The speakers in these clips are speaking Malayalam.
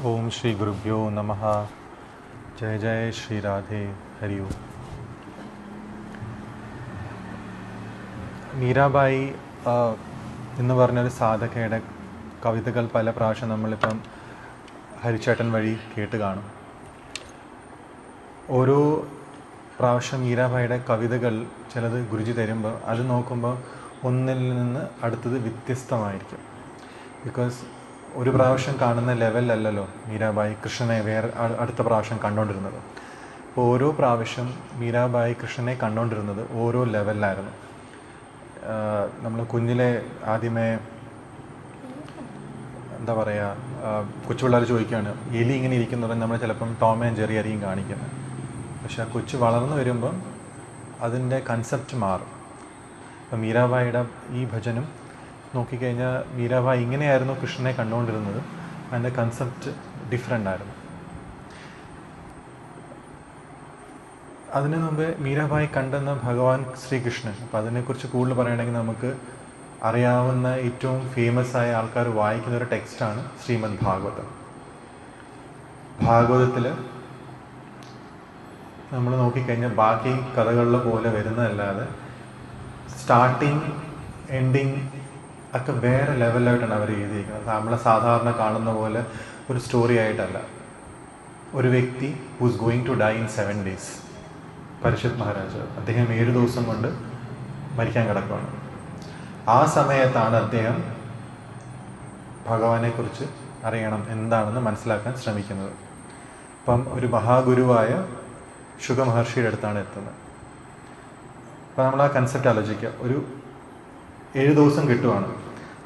ओम श्री गुरुभ्यो नमः. जय जय श्री राधे. हरि ओम. മീരാബായി എന്ന് പറഞ്ഞൊരു സാധകയുടെ കവിതകൾ പല പ്രാവശ്യം നമ്മളിപ്പം ഹരിച്ചേട്ടൻ വഴി കേട്ട് കാണും. ഓരോ പ്രാവശ്യം മീരാബായിയുടെ കവിതകൾ ചിലത് ഗുരുജി തരുമ്പോൾ അത് നോക്കുമ്പോൾ ഒന്നിൽ നിന്ന് അടുത്തത് വ്യത്യസ്തമായിരിക്കും. ബിക്കോസ് ഒരു പ്രാവശ്യം കാണുന്ന ലെവലല്ലല്ലോ മീരാബായി കൃഷ്ണനെ വേറെ അടുത്ത പ്രാവശ്യം കണ്ടുകൊണ്ടിരുന്നത്. അപ്പോൾ ഓരോ പ്രാവശ്യം മീരാബായി കൃഷ്ണനെ കണ്ടുകൊണ്ടിരുന്നത് ഓരോ ലെവലിലായിരുന്നു. നമ്മൾ കുഞ്ഞിലെ ആദ്യമേ എന്താ പറയുക, കൊച്ചു പിള്ളേർ ചോദിക്കുകയാണ് എലി ഇങ്ങനെ ഇരിക്കുന്നത് നമ്മൾ ചിലപ്പം ടോം ആൻഡ് ജെറി ആയിരിക്കും കാണിക്കുന്നത്. പക്ഷെ ആ കൊച്ചു വളർന്നു വരുമ്പം അതിൻ്റെ കൺസെപ്റ്റ് മാറും. അപ്പം മീരാബായിയുടെ ഈ ഭജനം നോക്കിക്കഴിഞ്ഞാൽ മീരാബായി ഇങ്ങനെയായിരുന്നു കൃഷ്ണനെ കണ്ടുകൊണ്ടിരുന്നത്. അതിൻ്റെ കൺസെപ്റ്റ് ഡിഫറെൻ്റ് ആയിരുന്നു. അതിനു മുമ്പ് മീരാബായി കണ്ടെന്ന ഭഗവാൻ ശ്രീകൃഷ്ണൻ. അപ്പോൾ അതിനെക്കുറിച്ച് കൂടുതൽ പറയുകയാണെങ്കിൽ നമുക്ക് അറിയാവുന്ന ഏറ്റവും ഫേമസ് ആയ ആൾക്കാർ വായിക്കുന്ന ഒരു ടെക്സ്റ്റാണ് ശ്രീമദ് ഭാഗവതം. ഭാഗവതത്തിൽ നമ്മൾ നോക്കിക്കഴിഞ്ഞാൽ ബാക്കി കഥകളിലെ പോലെ വരുന്നതല്ലാതെ സ്റ്റാർട്ടിങ് എൻഡിങ് ഒക്കെ വേറെ ലെവലിലായിട്ടാണ് അവർ എഴുതിയിരിക്കുന്നത്. നമ്മളെ സാധാരണ കാണുന്ന പോലെ ഒരു സ്റ്റോറി ആയിട്ടല്ല. ഒരു വ്യക്തി who's going to die in 7 days. Parikshit Maharaj അദ്ദേഹം 7 ദിവസം കൊണ്ട് മരിക്കാൻ കിടക്കുകയാണ്. ആ സമയത്താണ് അദ്ദേഹം ഭഗവാനെക്കുറിച്ച് അറിയണം എന്താണെന്ന് മനസ്സിലാക്കാൻ ശ്രമിക്കുന്നത്. അപ്പം ഒരു മഹാഗുരുവായ ശുഗ മഹർഷിയുടെ അടുത്താണ് എത്തുന്നത്. അപ്പം നമ്മൾ ആ കൺസെപ്റ്റ് ആലോചിക്കുക. ഒരു 7 ദിവസം കിട്ടുവാണ്.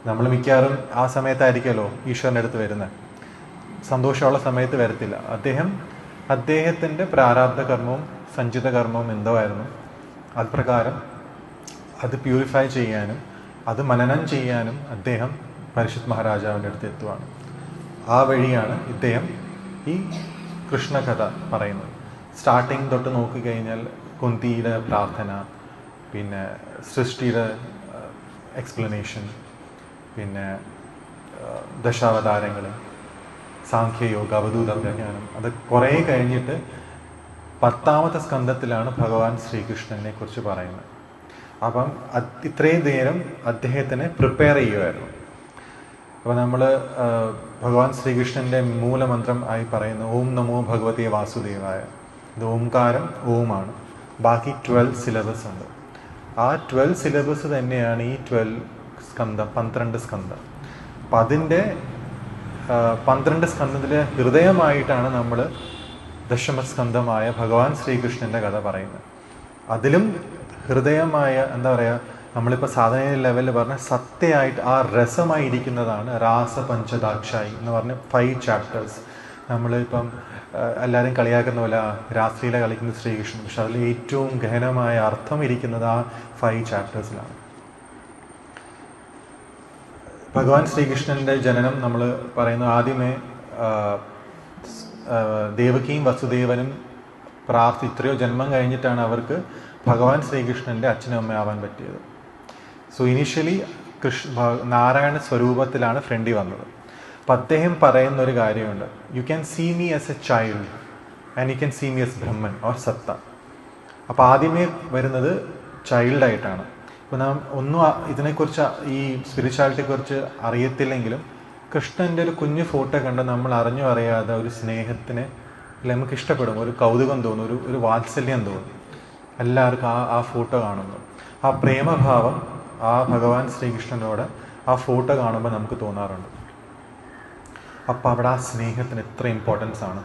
നമ്മൾ മിക്കവാറും ആ സമയത്തായിരിക്കുമല്ലോ ഈശ്വരൻ്റെ അടുത്ത് വരുന്നത്. സന്തോഷമുള്ള സമയത്ത് വരത്തില്ല. അദ്ദേഹത്തിൻ്റെ പ്രാരാബ്ധ കർമ്മവും സഞ്ചിത കർമ്മവും എന്തോ ആയിരുന്നു. അത് പ്രകാരം അത് പ്യൂരിഫൈ ചെയ്യാനും അത് മനനം ചെയ്യാനും അദ്ദേഹം പരീക്ഷിത് മഹാരാജാവിൻ്റെ അടുത്ത് എത്തുവാണ്. ആ വഴിയാണ് ഇദ്ദേഹം ഈ കൃഷ്ണകഥ പറയുന്നത്. സ്റ്റാർട്ടിങ് തൊട്ട് നോക്കിക്കഴിഞ്ഞാൽ കുന്തിയുടെ പ്രാർത്ഥന, പിന്നെ സൃഷ്ടിയുടെ എക്സ്പ്ലനേഷൻ, പിന്നെ ദശാവതാരങ്ങൾ, സാഖ്യയോഗ, അവധൂത ജ്ഞാനം, അത് കുറേ കഴിഞ്ഞിട്ട് 10ാമത്തെ സ്കന്ധത്തിലാണ് ഭഗവാൻ ശ്രീകൃഷ്ണനെ കുറിച്ച് പറയുന്നത്. അപ്പം ഇത്രയും നേരം അദ്ദേഹത്തിനെ പ്രിപ്പയർ ചെയ്യുമായിരുന്നു. അപ്പോൾ നമ്മൾ ഭഗവാൻ ശ്രീകൃഷ്ണൻ്റെ മൂലമന്ത്രം ആയി പറയുന്ന ഓം നമോ ഭഗവതേ വാസുദേവായ. ഇത് ഓംകാരം ഓമാണ്. ബാക്കി 12 സിലബസ് ഉണ്ട്. ആ 12 സിലബസ് തന്നെയാണ് ഈ 12 സ്കന്ധം, 12 സ്കന്ധം. അപ്പം അതിൻ്റെ 12 സ്കന്ധത്തിലെ ഹൃദയമായിട്ടാണ് നമ്മൾ ദശമസ്കന്ധമായ ഭഗവാൻ ശ്രീകൃഷ്ണൻ്റെ കഥ പറയുന്നത്. അതിലും ഹൃദയമായ എന്താ പറയുക, നമ്മളിപ്പോൾ സാധാരണ ലെവലിൽ പറഞ്ഞ സത്യമായിട്ട് ആ രസമായി ഇരിക്കുന്നതാണ് രാസപഞ്ചദാക്ഷായി എന്ന് പറഞ്ഞ 5 chapters. നമ്മളിപ്പം എല്ലാവരും കളിയാക്കുന്ന പോലെ രാത്രിയിലെ കളിക്കുന്ന ശ്രീകൃഷ്ണൻ, പക്ഷെ അതിൽ ഏറ്റവും ഗഹനമായ അർത്ഥം ഇരിക്കുന്നത് ആ 5 chapters ഭഗവാൻ ശ്രീകൃഷ്ണൻ്റെ ജനനം നമ്മൾ പറയുന്നത് ആദ്യമേ ദേവകിയും വസുദേവനും എത്രയോ ജന്മം കഴിഞ്ഞിട്ടാണ് അവർക്ക് ഭഗവാൻ ശ്രീകൃഷ്ണൻ്റെ അച്ഛനും അമ്മയാവാൻ പറ്റിയത്. സോ ഇനീഷ്യലി നാരായണ സ്വരൂപത്തിലാണ് ഫ്രണ്ടി വന്നത്. അപ്പം അദ്ദേഹം പറയുന്നൊരു കാര്യമുണ്ട്, you can see me as a child and you can see me as Brahman or സത്ത. അപ്പോൾ ആദ്യമേ വരുന്നത് ചൈൽഡായിട്ടാണ്. ഇപ്പോൾ നാം ഒന്നും ഇതിനെക്കുറിച്ച് ഈ സ്പിരിച്വാലിറ്റിയെക്കുറിച്ച് അറിയത്തില്ലെങ്കിലും കൃഷ്ണൻ്റെ ഒരു കുഞ്ഞു ഫോട്ടോ കണ്ട് നമ്മൾ അറിഞ്ഞോ അറിയാതെ ഒരു സ്നേഹത്തിന് നമുക്ക് ഇഷ്ടപ്പെടും, ഒരു കൗതുകം തോന്നും, ഒരു വാത്സല്യം തോന്നും എല്ലാവർക്കും ആ ഫോട്ടോ കാണുമ്പോൾ. ആ പ്രേമഭാവം ആ ഭഗവാൻ ശ്രീകൃഷ്ണനോട് ആ ഫോട്ടോ കാണുമ്പോൾ നമുക്ക് തോന്നാറുണ്ട്. അപ്പം അവിടെ ആ സ്നേഹത്തിന് എത്ര ഇമ്പോർട്ടൻസ് ആണ്.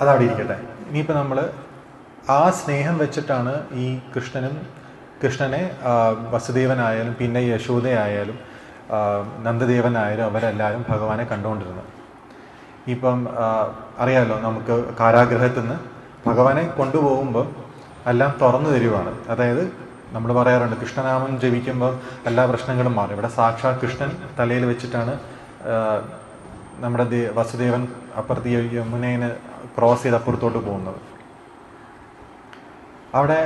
അതവിടെ ഇരിക്കട്ടെ. ഇനിയിപ്പോൾ നമ്മൾ ആ സ്നേഹം വെച്ചിട്ടാണ് ഈ കൃഷ്ണനെ വസുദേവനായാലും പിന്നെ യശോദയായാലും നന്ദദേവനായാലും അവരെല്ലാവരും ഭഗവാനെ കണ്ടുകൊണ്ടിരുന്നത്. ഇപ്പം അറിയാമല്ലോ, നമുക്ക് കാരാഗ്രഹത്തിൽ നിന്ന് ഭഗവാനെ കൊണ്ടുപോകുമ്പോൾ എല്ലാം തുറന്നു തരുവാണ്. അതായത് നമ്മൾ പറയാറുണ്ട് കൃഷ്ണനാമം ജപിക്കുമ്പോൾ എല്ലാ പ്രശ്നങ്ങളും മാറും. ഇവിടെ സാക്ഷാത് കൃഷ്ണൻ തലയിൽ വെച്ചിട്ടാണ് നമ്മുടെ വസുദേവൻ അപ്പുറത്ത് യമുനേനെ ക്രോസ് ചെയ്ത് അപ്പുറത്തോട്ട് പോകുന്നത്. അവിടെ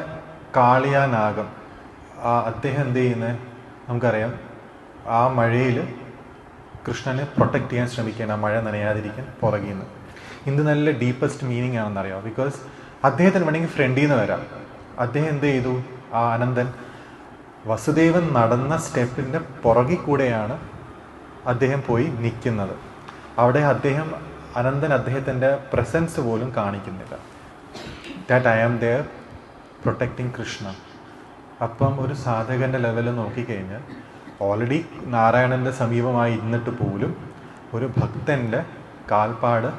കാളിയ നാഗം അദ്ദേഹം എന്ത് ചെയ്യുന്നത് നമുക്കറിയാം. ആ മഴയിൽ കൃഷ്ണനെ പ്രൊട്ടക്റ്റ് ചെയ്യാൻ ശ്രമിക്കുകയാണ് ആ മഴ നനയാതിരിക്കാൻ പുറകിൽ നിന്ന്. ഇത് നല്ല ഡീപ്പസ്റ്റ് മീനിങ് ആണെന്നറിയാം. ബിക്കോസ് അദ്ദേഹത്തിന് വേണമെങ്കിൽ ഫ്രണ്ടിൽ നിന്ന് വരാം. അദ്ദേഹം എന്ത് ചെയ്തു? ആ അനന്തൻ വസുദേവൻ നടന്ന സ്റ്റെപ്പിൻ്റെ പുറകിൽ കൂടെയാണ് അദ്ദേഹം പോയി നിൽക്കുന്നത്. അവിടെ അനന്തൻ അദ്ദേഹത്തിൻ്റെ പ്രസൻസ് പോലും കാണിക്കുന്നില്ല. That I am there protecting Krishna. അപ്പം ഒരു സാധകൻ്റെ ലെവലിൽ നോക്കിക്കഴിഞ്ഞാൽ ഓൾറെഡി നാരായണൻ്റെ സമീപമായി ഇരുന്നിട്ട് പോലും ഒരു ഭക്തൻ്റെ കാൽപ്പാട്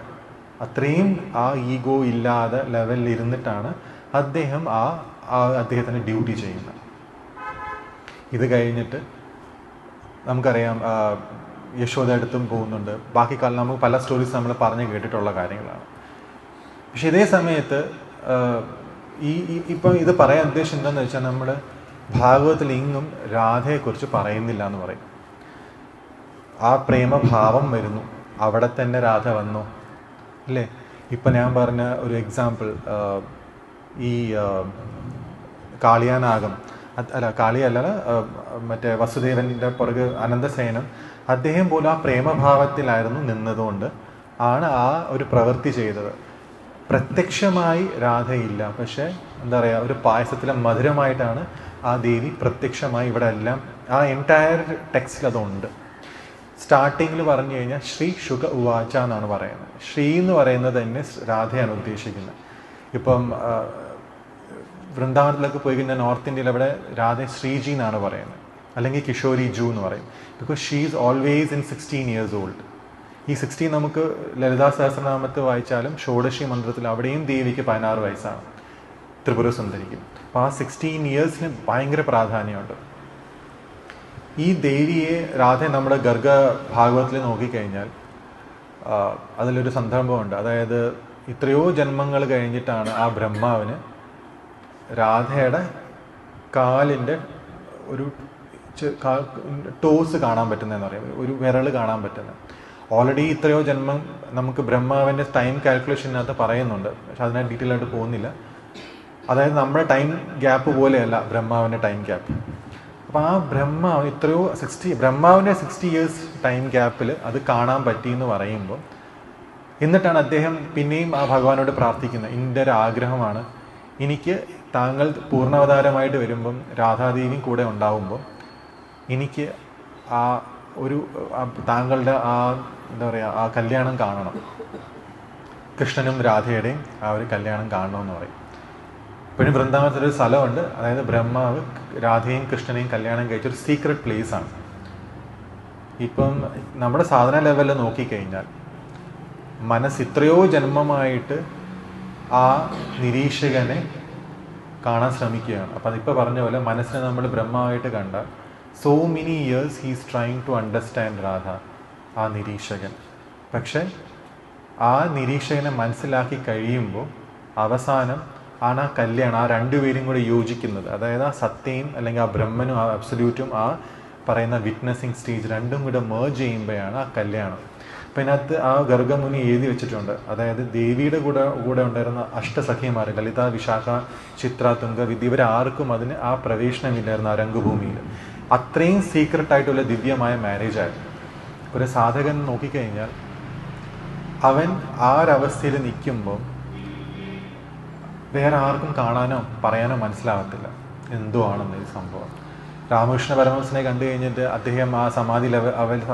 അത്രയും ആ ഈഗോ ഇല്ലാതെ ലെവലിൽ ഇരുന്നിട്ടാണ് അദ്ദേഹം അദ്ദേഹത്തിൻ്റെ ഡ്യൂട്ടി ചെയ്യുന്നത്. ഇത് കഴിഞ്ഞിട്ട് നമുക്കറിയാം യശോദ അടുത്തും പോകുന്നുണ്ട്. ബാക്കി കാലം നമുക്ക് പല സ്റ്റോറീസ് നമ്മൾ പറഞ്ഞു കേട്ടിട്ടുള്ള കാര്യങ്ങളാണ്. പക്ഷെ ഇതേ സമയത്ത് ഇപ്പം ഇത് പറയാൻ ഉദ്ദേശം എന്താണെന്ന് വെച്ചാൽ നമ്മൾ ഭാഗവതത്തിൽ എങ്ങും രാധയെക്കുറിച്ച് പറയുന്നില്ല എന്ന് പറയും. ആ പ്രേമഭാവം വരുന്നു, അവിടെ തന്നെ രാധ വന്നു അല്ലേ? ഇപ്പം ഞാൻ പറഞ്ഞ ഒരു എക്സാമ്പിൾ, ഈ കാളിയാനാഗം കാളിയല്ല, മറ്റേ വസുദേവൻ്റെ പുറകെ അനന്തസേനൻ, അദ്ദേഹം പോലും ആ പ്രേമഭാവത്തിലായിരുന്നു നിന്നതുകൊണ്ട് ആണ് ആ ഒരു പ്രവൃത്തി ചെയ്തത്. പ്രത്യക്ഷമായി രാധയില്ല, പക്ഷേ എന്താ പറയുക, ഒരു പായസത്തിലെ മധുരമായിട്ടാണ് ആ ദേവി പ്രത്യക്ഷമായി ഇവിടെ എല്ലാം ആ എൻറ്റയർ ടെക്സ്റ്റിൽ അതുണ്ട്. സ്റ്റാർട്ടിങ്ങിൽ പറഞ്ഞു കഴിഞ്ഞാൽ ശ്രീ ശുക ഉവാച എന്നാണ് പറയുന്നത്. ശ്രീ എന്ന് പറയുന്നത് തന്നെ രാധയാണ് ഉദ്ദേശിക്കുന്നത്. ഇപ്പം വൃന്ദാവനത്തിലൊക്കെ പോയി കഴിഞ്ഞാൽ നോർത്ത് ഇന്ത്യയിൽ അവിടെ രാധ ശ്രീജി എന്നാണ് പറയുന്നത്, അല്ലെങ്കിൽ കിഷോരി ജു എന്ന് പറയും. Because she is always in 16 years old. ഈ 16 നമുക്ക് ലളിതാ സഹസ്രനാമത്ത് വായിച്ചാലും ഷോഡശി മന്ത്രത്തിൽ അവിടെയും ദേവിക്ക് 16 വയസ്സാണ്, ത്രിപുര സുന്ദരിക്കും. അപ്പോൾ ആ 16 years ഭയങ്കര പ്രാധാന്യമുണ്ട്. ഈ ദേവിയെ രാധയെ നമ്മുടെ ഗർഗ ഭാഗവത്തിൽ നോക്കിക്കഴിഞ്ഞാൽ അതിലൊരു സന്ദർഭമുണ്ട്. അതായത് എത്രയോ ജന്മങ്ങൾ കഴിഞ്ഞിട്ടാണ് ആ ബ്രഹ്മാവിന് രാധയുടെ കാലിൻ്റെ ഒരു ടോസ് കാണാൻ പറ്റുന്നതെന്ന് പറയാം, ഒരു വിരൽ കാണാൻ പറ്റുന്നത്. ഓൾറെഡി ഇത്രയോ ജന്മം നമുക്ക് ബ്രഹ്മാവിൻ്റെ ടൈം കാൽക്കുലേഷനകത്ത് പറയുന്നുണ്ട്, പക്ഷെ അതിനകത്ത് ഡീറ്റെയിൽ ആയിട്ട് പോകുന്നില്ല. അതായത് നമ്മുടെ ടൈം ഗ്യാപ്പ് പോലെയല്ല ബ്രഹ്മാവിൻ്റെ ടൈം ഗ്യാപ്പ്. അപ്പോൾ ആ ബ്രഹ്മാവ് എത്രയോ ബ്രഹ്മാവിൻ്റെ 60 years ടൈം ഗ്യാപ്പിൽ അത് കാണാൻ പറ്റിയെന്ന് പറയുമ്പോൾ, എന്നിട്ടാണ് അദ്ദേഹം പിന്നെയും ആ ഭഗവാനോട് പ്രാർത്ഥിക്കുന്നത്, എൻ്റെ ഒരു ആഗ്രഹമാണ് എനിക്ക് താങ്കൾ പൂർണ്ണാവതാരമായിട്ട് വരുമ്പം രാധാദേവിയും കൂടെ ഉണ്ടാവുമ്പോൾ എനിക്ക് ആ ഒരു താങ്കളുടെ ആ എന്താ പറയുക ആ കല്യാണം കാണണം, കൃഷ്ണനും രാധയുടെയും ആ ഒരു കല്യാണം കാണണമെന്ന് പറയും. ഇപ്പോഴും വൃന്ദാവനത്തിലൊരു സ്ഥലമുണ്ട്, അതായത് ബ്രഹ്മാവ് രാധയും കൃഷ്ണനെയും കല്യാണം കഴിച്ചൊരു സീക്രട്ട് പ്ലേസ് ആണ്. ഇപ്പം നമ്മുടെ സാധന ലെവലിൽ നോക്കിക്കഴിഞ്ഞാൽ മനസ്സ് ഇത്രയോ ജന്മമായിട്ട് ആ നിരീക്ഷകനെ കാണാൻ ശ്രമിക്കുകയാണ്. അപ്പം അതിപ്പോൾ പറഞ്ഞ പോലെ മനസ്സിനെ നമ്മൾ ബ്രഹ്മാവായിട്ട് കണ്ടാൽ so many years he's trying to understand Radha, ആ നിരീക്ഷകൻ. പക്ഷെ ആ നിരീക്ഷകനെ മനസ്സിലാക്കി കഴിയുമ്പോൾ അവസാനം ആണ് ആ കല്യാണം, ആ രണ്ടുപേരും കൂടെ യോജിക്കുന്നത്. അതായത് ആ സത്യയും അല്ലെങ്കിൽ ആ ബ്രഹ്മനും ആ അബ്സല്യൂട്ടും ആ പറയുന്ന വിറ്റ്നസിങ് സ്റ്റേജ് രണ്ടും കൂടെ മേർജ് ചെയ്യുമ്പോഴാണ് ആ കല്യാണം. അപ്പം ഇതിനകത്ത് ആ ഗർഗമുനി എഴുതി വെച്ചിട്ടുണ്ട്. അതായത് ദേവിയുടെ കൂടെ ഉണ്ടായിരുന്ന അഷ്ടസഖിമാർ ലളിത, വിശാഖ, ചിത്ര, തുംഗ, വിദ്യ, ഇവരാർക്കും അതിന് ആ പ്രവേശനമില്ലായിരുന്നു ആ രംഗഭൂമിയിൽ. അത്രയും സീക്രട്ടായിട്ടുള്ള ദിവ്യമായ മാരേജ് ആയിരുന്നു. ഒരു സാധകൻ നോക്കിക്കഴിഞ്ഞാൽ അവൻ ആ ഒരവസ്ഥയിൽ നിൽക്കുമ്പോൾ വേറെ ആർക്കും കാണാനോ പറയാനോ മനസ്സിലാകത്തില്ല എന്തോ ആണെന്ന് ഈ സംഭവം. രാമകൃഷ്ണ പരമഹംസനെ കണ്ടു കഴിഞ്ഞിട്ട് അദ്ദേഹം ആ സമാധി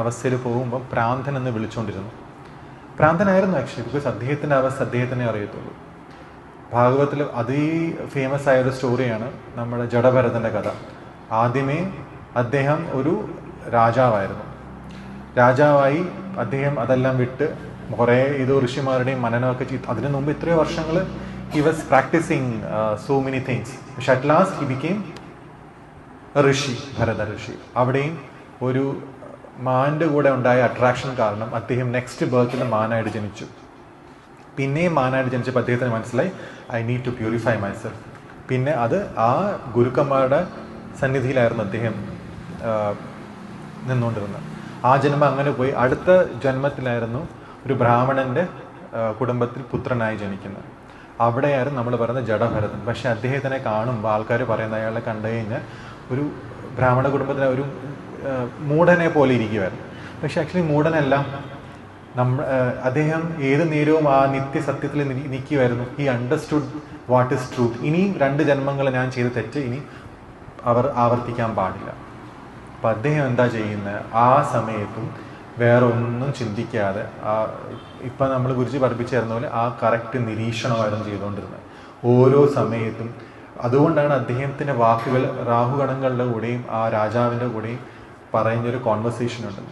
അവസ്ഥയിൽ പോകുമ്പോൾ പ്രാന്തൻ എന്ന് വിളിച്ചുകൊണ്ടിരുന്നു. പ്രാന്തനായിരുന്നു ആക്ച്വലി, ബിക്കോസ് അദ്ദേഹത്തിൻ്റെ അവസ്ഥ അദ്ദേഹത്തിനെ അറിയത്തുള്ളൂ. ഭാഗവത്തിൽ ഫേമസ് ആയ ഒരു സ്റ്റോറിയാണ് നമ്മുടെ ജഡഭരതൻ്റെ കഥ. ആദ്യമേ അദ്ദേഹം ഒരു രാജാവായിരുന്നു. രാജാവായി അദ്ദേഹം അതെല്ലാം വിട്ട് കുറേ ഋഷിമാരുടെയും മനനമൊക്കെ ചെയ്തു. അതിനു മുമ്പ് എത്രയോ വർഷങ്ങൾ he was practicing so many things. പക്ഷെ at last he became a ഋഷി, ഭരത ഋഷി. അവിടെയും ഒരു മാൻ്റെ കൂടെ ഉണ്ടായ അട്രാക്ഷൻ കാരണം അദ്ദേഹം നെക്സ്റ്റ് ബർത്തിൽ മാനായിട്ട് ജനിച്ചു. പിന്നെയും മാനായിട്ട് ജനിച്ചപ്പോൾ അദ്ദേഹത്തിന് മനസ്സിലായി I need to purify myself. പിന്നെ അത് ആ ഗുരുക്കന്മാരുടെ സന്നിധിയിലായിരുന്നു അദ്ദേഹം നിന്നുകൊണ്ടിരുന്നത്. ആ ജന്മം അങ്ങനെ പോയി. അടുത്ത ജന്മത്തിലായിരുന്നു ഒരു ബ്രാഹ്മണൻ്റെ കുടുംബത്തിൽ പുത്രനായി ജനിക്കുന്നത്. അവിടെയായിരുന്നു നമ്മൾ പറയുന്നത് ജഡഭരതൻ. പക്ഷെ അദ്ദേഹത്തിനെ കാണുമ്പോൾ ആൾക്കാർ പറയുന്നത് അയാളെ കണ്ടു കഴിഞ്ഞാൽ ഒരു ബ്രാഹ്മണ കുടുംബത്തിലെ ഒരു മൂഢനെ പോലെ ഇരിക്കുമായിരുന്നു. പക്ഷെ ആക്ച്വലി മൂഢനല്ല. അദ്ദേഹം ഏത് നേരവും ആ നിത്യസത്യത്തിൽ നിൽക്കുമായിരുന്നു. ഈ അണ്ടർസ്റ്റുഡ് വാട്ട് ഇസ് ട്രൂത്ത്. ഇനിയും 2 ജന്മങ്ങൾ ഞാൻ ചെയ്ത തെറ്റ് ഇനി അവർ ആവർത്തിക്കാൻ പാടില്ല. അപ്പം അദ്ദേഹം എന്താ ചെയ്യുന്നത്, ആ സമയത്തും വേറെ ഒന്നും ചിന്തിക്കാതെ ഇപ്പം നമ്മൾ ഗുരുജി പഠിപ്പിച്ചിരുന്ന പോലെ ആ കറക്റ്റ് നിരീക്ഷണമായിരുന്നു ചെയ്തുകൊണ്ടിരുന്നത് ഓരോ സമയത്തും. അതുകൊണ്ടാണ് അദ്ദേഹത്തിൻ്റെ വാക്കുകൾ രാഹുഗണങ്ങളുടെ കൂടെയും ആ രാജാവിൻ്റെ കൂടെയും പറയുന്നൊരു കോൺവെർസേഷൻ ഉണ്ട്.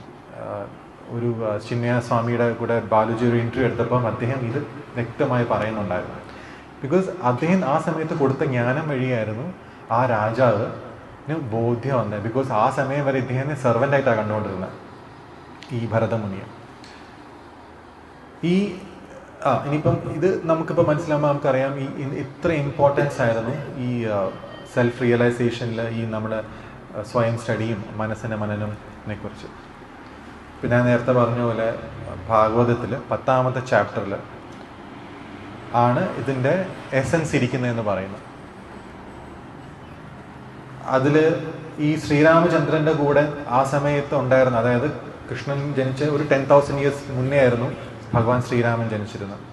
ഒരു ചിന്മയസ്വാമിയുടെ കൂടെ ബാലുജി ഒരു ഇൻ്റർവ്യൂ എടുത്തപ്പം അദ്ദേഹം ഇത് വ്യക്തമായി പറയുന്നുണ്ടായിരുന്നു. ബിക്കോസ് അദ്ദേഹം ആ സമയത്ത് കൊടുത്ത ജ്ഞാനം വഴിയായിരുന്നു ആ രാജാവിന് ബോധ്യം വന്നത്. ബിക്കോസ് ആ സമയം വരെ ഇദ്ദേഹത്തെ സെർവൻ്റായിട്ടാണ് കണ്ടുകൊണ്ടിരുന്നത് ഈ ഭരതമുനിയെ. ഇനിയിപ്പം ഇത് നമുക്കിപ്പോൾ മനസ്സിലാകുമ്പോൾ നമുക്കറിയാം ഇത്ര ഇമ്പോർട്ടൻസ് ആയിരുന്നു ഈ സെൽഫ് റിയലൈസേഷനിൽ ഈ നമ്മുടെ സ്വയം സ്റ്റഡിയും മനസ്സിൻ്റെ മനനത്തിനെ കുറിച്ച്. പിന്നെ ഞാൻ നേരത്തെ പറഞ്ഞ പോലെ ഭാഗവതത്തിൽ 10ാമത്തെ ചാപ്റ്ററിൽ ആണ് ഇതിൻ്റെ എസൻസ് ഇരിക്കുന്നതെന്ന് പറയുന്നത്. അതിൽ ഈ ശ്രീരാമചന്ദ്രൻ്റെ കൂടെ ആ സമയത്ത് ഉണ്ടായിരുന്ന, അതായത് കൃഷ്ണൻ ജനിച്ച ഒരു 10,000 years മുന്നേ ആയിരുന്നു ഭഗവാൻ ശ്രീരാമൻ ജനിച്ചിരുന്നത്.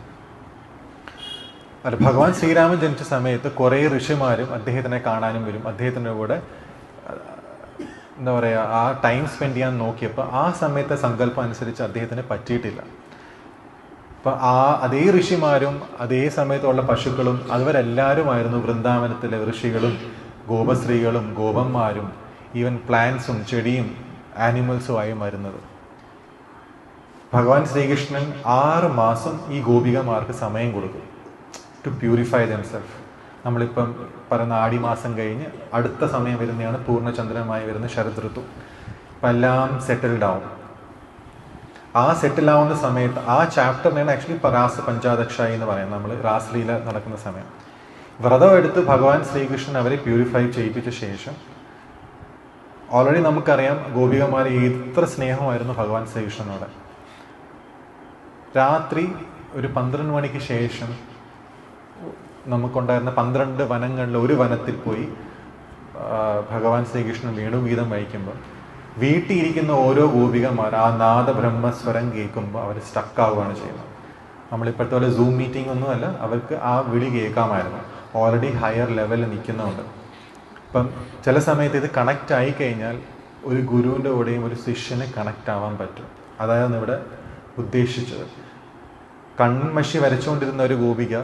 ഭഗവാൻ ശ്രീരാമൻ ജനിച്ച സമയത്ത് കുറേ ഋഷിമാരും അദ്ദേഹത്തിനെ കാണാനും വരും. അദ്ദേഹത്തിൻ്റെ കൂടെ എന്താ പറയുക, ആ ടൈം സ്പെൻഡ് ചെയ്യാൻ നോക്കിയപ്പോൾ ആ സമയത്തെ സങ്കല്പം അനുസരിച്ച് അദ്ദേഹത്തിന് പറ്റിയിട്ടില്ല. അപ്പം അതേ ഋഷിമാരും അതേ സമയത്തുള്ള പശുക്കളും അവരെല്ലാവരുമായിരുന്നു വൃന്ദാവനത്തിലെ ഋഷികളും ഗോപസ്ത്രീകളും ഗോപന്മാരും ഈവൻ പ്ലാന്റ്സും ചെടിയും ആനിമൽസുമായി വരുന്നത്. ഭഗവാൻ ശ്രീകൃഷ്ണൻ 6 മാസം ഈ ഗോപികമാർക്ക് സമയം കൊടുക്കും ടു പ്യൂരിഫൈ ദംസെൽഫ്. നമ്മളിപ്പം പറയുന്ന ആടിമാസം കഴിഞ്ഞ് അടുത്ത സമയം വരുന്നതാണ് പൂർണ്ണചന്ദ്രമായി വരുന്ന ശരത് ഋതു. അപ്പം എല്ലാം സെറ്റിൽഡ് ആവും. ആ സെറ്റിൽ ആവുന്ന സമയത്ത് ആ ചാപ്റ്ററിനാണ് ആക്ച്വലി രാസ പഞ്ചാദക്ഷായി എന്ന് പറയുന്നത്. നമ്മൾ രാസലീല നടക്കുന്ന സമയം വ്രതം എടുത്ത് ഭഗവാൻ ശ്രീകൃഷ്ണൻ അവരെ പ്യൂരിഫൈ ചെയ്യിപ്പിച്ച ശേഷം, ഓൾറെഡി നമുക്കറിയാം ഗോപികമാർ എത്ര സ്നേഹമായിരുന്നു ഭഗവാൻ ശ്രീകൃഷ്ണനോട്. രാത്രി ഒരു 12 മണിക്ക് ശേഷം നമുക്കുണ്ടായിരുന്ന 12 വനങ്ങളിൽ ഒരു വനത്തിൽ പോയി ഭഗവാൻ ശ്രീകൃഷ്ണൻ വേണുഗീതം വായിക്കുമ്പോൾ വീട്ടിൽ ഇരിക്കുന്ന ഓരോ ഗോപികമാർ ആ നാദബ്രഹ്മസ്വരം കേൾക്കുമ്പോൾ അവർ സ്റ്റക്കാവുകയാണ് ചെയ്യുന്നത്. നമ്മളിപ്പോഴത്തെ പോലെ സൂം മീറ്റിംഗ് ഒന്നുമല്ല, അവർക്ക് ആ വിളി കേൾക്കാമായിരുന്നു. ഓൾറെഡി ഹയർ ലെവലിൽ നിൽക്കുന്നുണ്ട്. ഇപ്പം ചില സമയത്ത് ഇത് കണക്റ്റ് ആയി കഴിഞ്ഞാൽ ഒരു ഗുരുവിൻ്റെ കൂടെയും ഒരു ശിഷ്യന് കണക്റ്റ് ആവാൻ പറ്റും. അതായത് ഇവിടെ ഉദ്ദേശിച്ചത്. കൺമഷി വരച്ചുകൊണ്ടിരുന്ന ഒരു ഗോപിക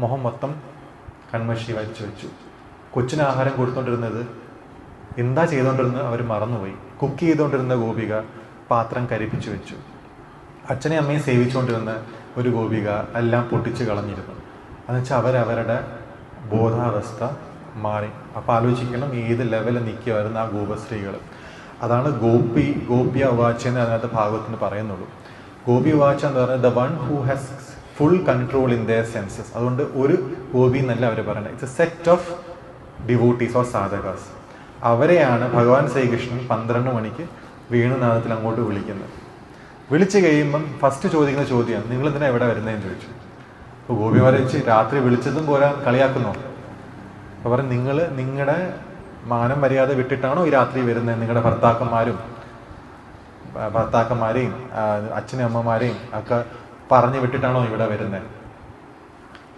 മുഖം മൊത്തം കൺമഷി വരച്ചു വെച്ചു. കൊച്ചിന് ആഹാരം കൊടുത്തുകൊണ്ടിരുന്നത് എന്താ ചെയ്തുകൊണ്ടിരുന്നത് അവർ മറന്നുപോയി. കുക്ക് ചെയ്തുകൊണ്ടിരുന്ന ഗോപിക പാത്രം കരിപ്പിച്ചു വെച്ചു. അച്ഛനെ അമ്മയും സേവിച്ചുകൊണ്ടിരുന്ന ഒരു ഗോപിക എല്ലാം പൊട്ടിച്ച് കളഞ്ഞിരുന്നു. എന്നുവെച്ചാൽ അവരവരുടെ ബോധാവസ്ഥ മാറി. അപ്പോൾ ആലോചിക്കണം ഏത് ലെവലിൽ നിൽക്കുമായിരുന്നു ആ ഗോപസ്ത്രീകൾ. അതാണ് ഗോപ്യ ഉവാച്ച എന്ന് അതിനകത്ത് ഭാഗവത്തിന് പറയുന്നുള്ളൂ. ഗോപി ഉവാച്ച എന്ന് പറയുന്നത് the one who has full control in their senses. അതുകൊണ്ട് ഒരു ഗോപി എന്നല്ല അവർ പറയുന്നത്, it's a set of devotees or sadhakas. അവരെയാണ് ഭഗവാൻ ശ്രീകൃഷ്ണൻ 12 മണിക്ക് വേണുനാഥത്തിൽ അങ്ങോട്ട് വിളിക്കുന്നത്. വിളിച്ചു കഴിയുമ്പം ഫസ്റ്റ് ചോദിക്കുന്ന ചോദ്യമാണ്, നിങ്ങൾ എന്തിനാ എവിടെ വരുന്നതെന്ന് ചോദിച്ചു. അപ്പോൾ ഗോപിമാരെ വെച്ച് രാത്രി വിളിച്ചതും പോരാ കളിയാക്കുന്നോ? അപ്പോൾ പറയും, നിങ്ങൾ നിങ്ങളുടെ മാനം മര്യാദ വിട്ടിട്ടാണോ ഈ രാത്രി വരുന്നത്? നിങ്ങളുടെ ഭർത്താക്കന്മാരെയും അച്ഛനും അമ്മമാരെയും ഒക്കെ പറഞ്ഞു വിട്ടിട്ടാണോ ഇവിടെ വരുന്നത്?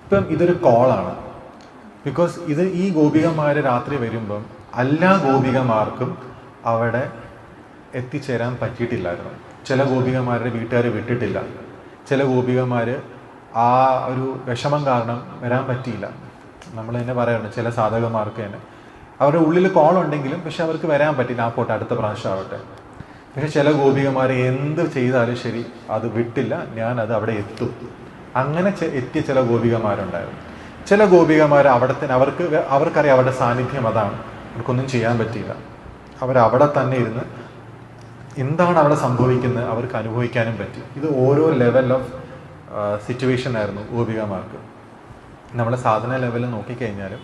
ഇപ്പം ഇതൊരു കോളാണ്. ബിക്കോസ് ഈ ഗോപികമാർ രാത്രി വരുമ്പം എല്ലാ ഗോപികമാർക്കും അവിടെ എത്തിച്ചേരാൻ പറ്റിയിട്ടില്ലായിരുന്നു. ചില ഗോപികമാരുടെ വീട്ടുകാർ വിട്ടിട്ടില്ല. ചില ഗോപികമാർ ആ ഒരു വിഷമം കാരണം വരാൻ പറ്റിയില്ല. നമ്മൾ തന്നെ പറയാറുണ്ട്, ചില സാധകന്മാർക്ക് തന്നെ അവരുടെ ഉള്ളിൽ കോളുണ്ടെങ്കിലും പക്ഷെ അവർക്ക് വരാൻ പറ്റില്ല. ആ പോട്ടെ, അടുത്ത പ്രാവശ്യം ആവട്ടെ. പക്ഷെ ചില ഗോപികമാർ എന്ത് ചെയ്താലും ശരി അത് വിട്ടില്ല, ഞാൻ അത് അവിടെ എത്തും. അങ്ങനെ എത്തിയ ചില ഗോപികമാരുണ്ടായിരുന്നു. ചില ഗോപികമാർ അവിടെ തന്നെ അവർക്കറിയാം അവരുടെ സാന്നിധ്യം അതാണ്, അവർക്കൊന്നും ചെയ്യാൻ പറ്റിയില്ല. അവരവിടെ തന്നെ ഇരുന്ന് എന്താണ് അവിടെ സംഭവിക്കുന്നത് അവർക്ക് അനുഭവിക്കാനും പറ്റി. ഇത് ഓരോ ലെവൽ ഓഫ് സിറ്റുവേഷൻ ആയിരുന്നു ഗോപികമാർക്ക്. നമ്മളെ സാധന ലെവലിൽ നോക്കിക്കഴിഞ്ഞാലും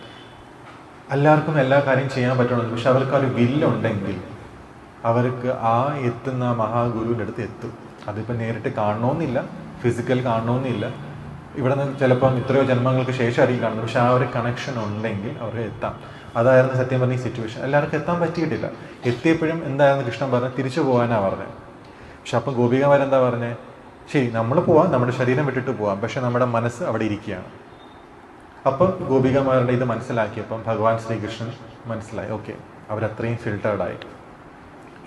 എല്ലാവർക്കും എല്ലാ കാര്യം ചെയ്യാൻ പറ്റണമെന്ന്, പക്ഷെ അവർക്ക് ഒരു വില്ലുണ്ടെങ്കിൽ അവർക്ക് ആ എത്തുന്ന മഹാഗുരുവിൻ്റെ അടുത്ത് എത്തും. അതിപ്പോൾ നേരിട്ട് കാണണമെന്നില്ല, ഫിസിക്കൽ കാണണമെന്നില്ല, ഇവിടെ നിന്ന് ചിലപ്പം ഇത്രയോ ജന്മങ്ങൾക്ക് ശേഷം ആയിരിക്കും കാണുന്നത്. പക്ഷെ ആ ഒരു കണക്ഷൻ ഉണ്ടെങ്കിൽ അവർക്ക് എത്താം. അതായിരുന്നു സത്യം പറഞ്ഞ ഈ സിറ്റുവേഷൻ. എല്ലാവർക്കും എത്താൻ പറ്റിയിട്ടില്ല. എത്തിയപ്പോഴും എന്തായിരുന്നു കൃഷ്ണൻ പറഞ്ഞത്, തിരിച്ചു പോകാനാണ് പറഞ്ഞത്. പക്ഷെ അപ്പം ഗോപികമാരെന്താ പറഞ്ഞേ, ശരി നമ്മൾ പോവാം, നമ്മുടെ ശരീരം വിട്ടിട്ട് പോവാം, പക്ഷെ നമ്മുടെ മനസ്സ് അവിടെ ഇരിക്കുകയാണ്. അപ്പം ഗോപികമാരുടെ ഇത് മനസ്സിലാക്കിയപ്പം ഭഗവാൻ ശ്രീകൃഷ്ണൻ മനസ്സിലായി, ഓക്കെ അവരത്രയും ഫിൽട്ടേർഡായി,